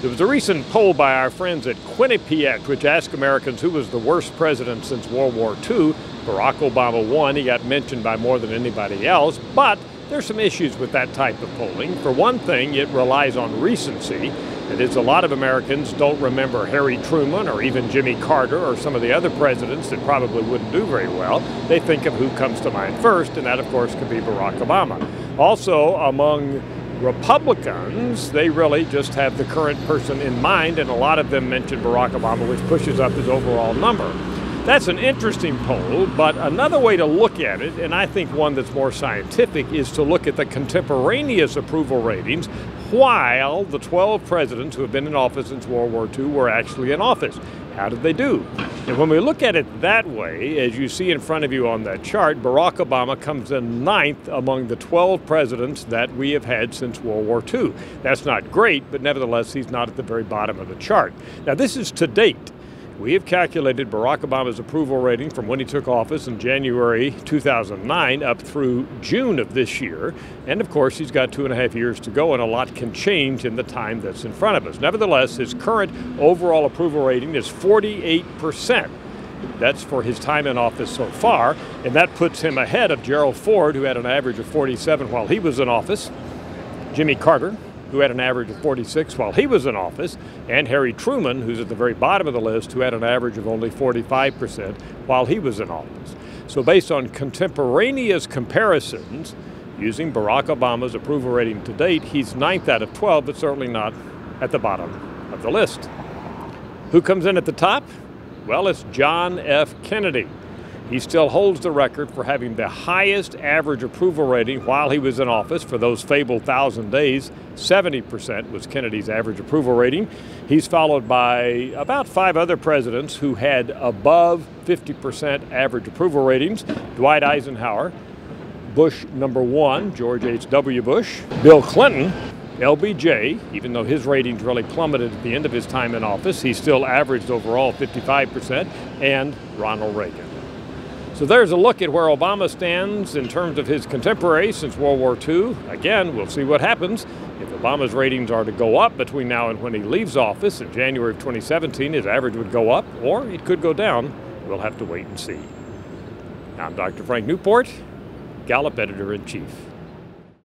There was a recent poll by our friends at Quinnipiac which asked Americans who was the worst president since World War II. Barack Obama won. He got mentioned by more than anybody else, but there's some issues with that type of polling. For one thing, it relies on recency. That is, a lot of Americans don't remember Harry Truman or even Jimmy Carter or some of the other presidents that probably wouldn't do very well. They think of who comes to mind first, and that, of course, could be Barack Obama. Also, among Republicans, they really just have the current person in mind, and a lot of them mention Barack Obama, which pushes up his overall number. That's an interesting poll, but another way to look at it, and I think one that's more scientific, is to look at the contemporaneous approval ratings while the 12 presidents who have been in office since World War II were actually in office. How did they do? And when we look at it that way, as you see in front of you on that chart, Barack Obama comes in 9th among the 12 presidents that we have had since World War II. That's not great, but nevertheless, he's not at the very bottom of the chart. Now, this is to date. We have calculated Barack Obama's approval rating from when he took office in January 2009 up through June of this year. And of course, he's got 2.5 years to go, and a lot can change in the time that's in front of us. Nevertheless, his current overall approval rating is 48%. That's for his time in office so far, and that puts him ahead of Gerald Ford, who had an average of 47 while he was in office, Jimmy Carter, who had an average of 46 while he was in office, and Harry Truman, who's at the very bottom of the list, who had an average of only 45% while he was in office. So based on contemporaneous comparisons, using Barack Obama's approval rating to date, he's 9th out of 12, but certainly not at the bottom of the list. Who comes in at the top? Well, it's John F. Kennedy. He still holds the record for having the highest average approval rating while he was in office for those fabled 1,000 days. 70% was Kennedy's average approval rating. He's followed by about 5 other presidents who had above 50% average approval ratings. Dwight Eisenhower, Bush #1, George H.W. Bush, Bill Clinton, LBJ, even though his ratings really plummeted at the end of his time in office, he still averaged overall 55%, and Ronald Reagan. So there's a look at where Obama stands in terms of his contemporaries since World War II. Again, we'll see what happens. If Obama's ratings are to go up between now and when he leaves office in January of 2017, his average would go up, or it could go down. We'll have to wait and see. I'm Dr. Frank Newport, Gallup Editor-in-Chief.